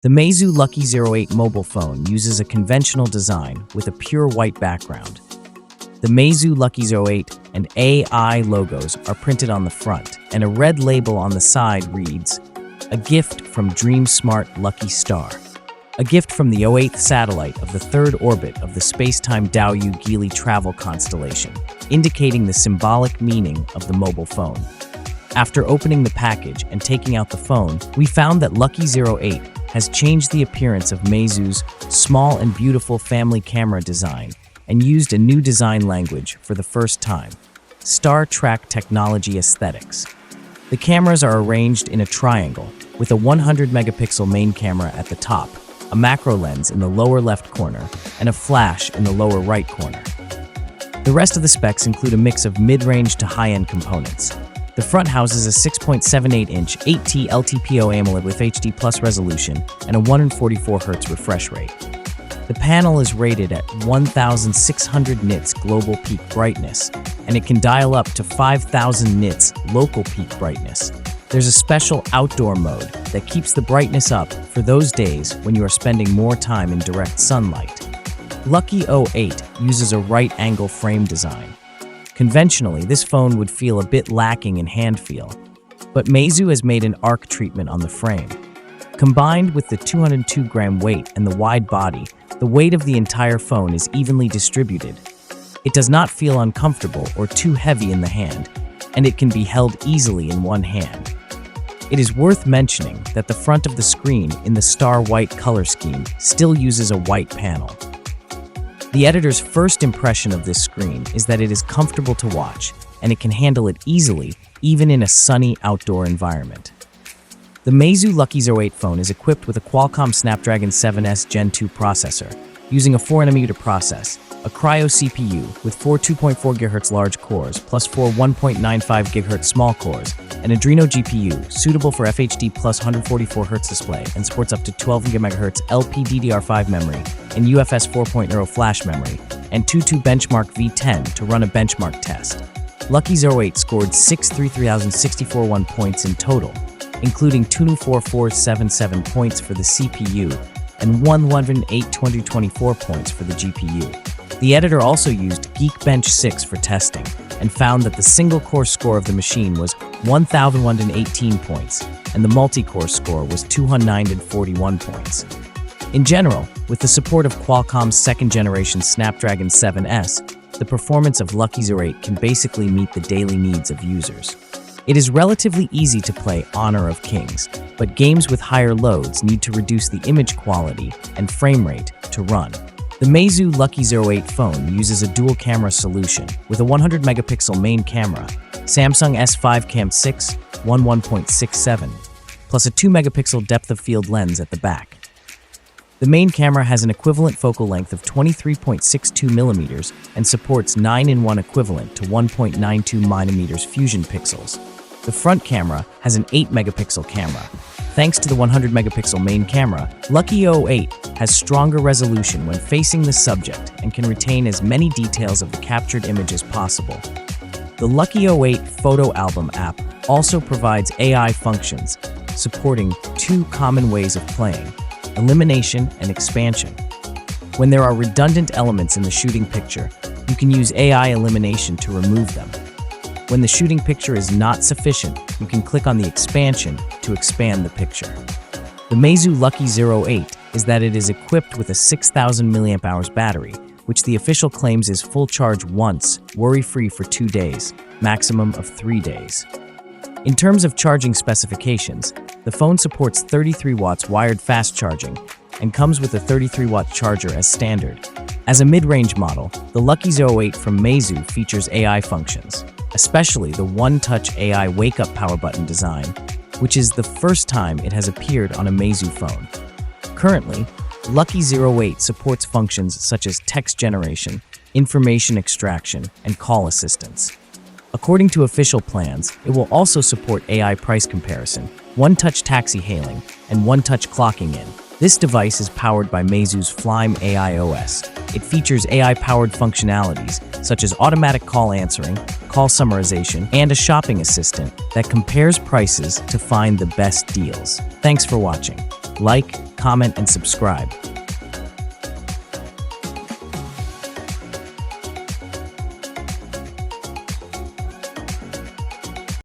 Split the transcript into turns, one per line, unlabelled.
The Meizu Lucky 08 mobile phone uses a conventional design with a pure white background. The Meizu Lucky 08 and AI logos are printed on the front, and a red label on the side reads, "A gift from Dream Smart Lucky Star." A gift from the 08th satellite of the third orbit of the space-time Dao-Yu-Geely travel constellation, indicating the symbolic meaning of the mobile phone. After opening the package and taking out the phone, we found that Lucky 08 has changed the appearance of Meizu's small and beautiful family camera design and used a new design language for the first time, Star Trek technology aesthetics. The cameras are arranged in a triangle with a 100-megapixel main camera at the top, a macro lens in the lower left corner, and a flash in the lower right corner. The rest of the specs include a mix of mid-range to high-end components. The front houses a 6.78-inch 8T LTPO AMOLED with HD Plus resolution and a 144 Hz refresh rate. The panel is rated at 1,600 nits global peak brightness, and it can dial up to 5,000 nits local peak brightness. There's a special outdoor mode that keeps the brightness up for those days when you are spending more time in direct sunlight. Lucky 08 uses a right-angle frame design. Conventionally, this phone would feel a bit lacking in hand feel, but Meizu has made an arc treatment on the frame. Combined with the 202-gram weight and the wide body, the weight of the entire phone is evenly distributed. It does not feel uncomfortable or too heavy in the hand, and it can be held easily in one hand. It is worth mentioning that the front of the screen in the star white color scheme still uses a white panel. The editor's first impression of this screen is that it is comfortable to watch, and it can handle it easily, even in a sunny outdoor environment. The Meizu Lucky 08 phone is equipped with a Qualcomm Snapdragon 7S Gen 2 processor, using a 4nm process, a Cryo CPU with 4 2.4 GHz large cores plus 4 1.95 GHz small cores, an Adreno GPU suitable for FHD plus 144 Hz display and supports up to 12 GHz LPDDR5 memory and UFS 4.0 flash memory, and 22 Benchmark V10 to run a benchmark test. Lucky 08 scored 633,064 points in total, including 24477 points for the CPU and 108,224 points for the GPU. The editor also used Geekbench 6 for testing and found that the single-core score of the machine was 1,118 points, and the multi-core score was 241 points. In general, with the support of Qualcomm's second-generation Snapdragon 7S, the performance of Lucky 08 can basically meet the daily needs of users. It is relatively easy to play Honor of Kings, but games with higher loads need to reduce the image quality and frame rate to run. The Meizu Lucky 08 phone uses a dual-camera solution with a 100-megapixel main camera, Samsung S5 Cam 6, 1.67, plus a 2-megapixel depth-of-field lens at the back. The main camera has an equivalent focal length of 23.62 mm and supports 9-in-1 equivalent to 1.92 mm fusion pixels. The front camera has an 8-megapixel camera. Thanks to the 100-megapixel main camera, Lucky 08 has stronger resolution when facing the subject and can retain as many details of the captured image as possible. The Lucky 08 photo album app also provides AI functions, supporting two common ways of playing: elimination and expansion. When there are redundant elements in the shooting picture, you can use AI elimination to remove them. When the shooting picture is not sufficient, you can click on the expansion to expand the picture. The Meizu Lucky 08 is that it is equipped with a 6,000 mAh battery, which the official claims is full charge once, worry-free for 2 days, maximum of 3 days. In terms of charging specifications, the phone supports 33 watts wired fast charging and comes with a 33-watt charger as standard. As a mid-range model, the Lucky 08 from Meizu features AI functions, especially the one-touch AI wake-up power button design, which is the first time it has appeared on a Meizu phone. Currently, Lucky 08 supports functions such as text generation, information extraction, and call assistance. According to official plans, it will also support AI price comparison, one-touch taxi hailing, and one-touch clocking in. This device is powered by Meizu's Flyme AI OS. It features AI-powered functionalities such as automatic call answering, call summarization, and a shopping assistant that compares prices to find the best deals. Thanks for watching. Like, comment, and subscribe.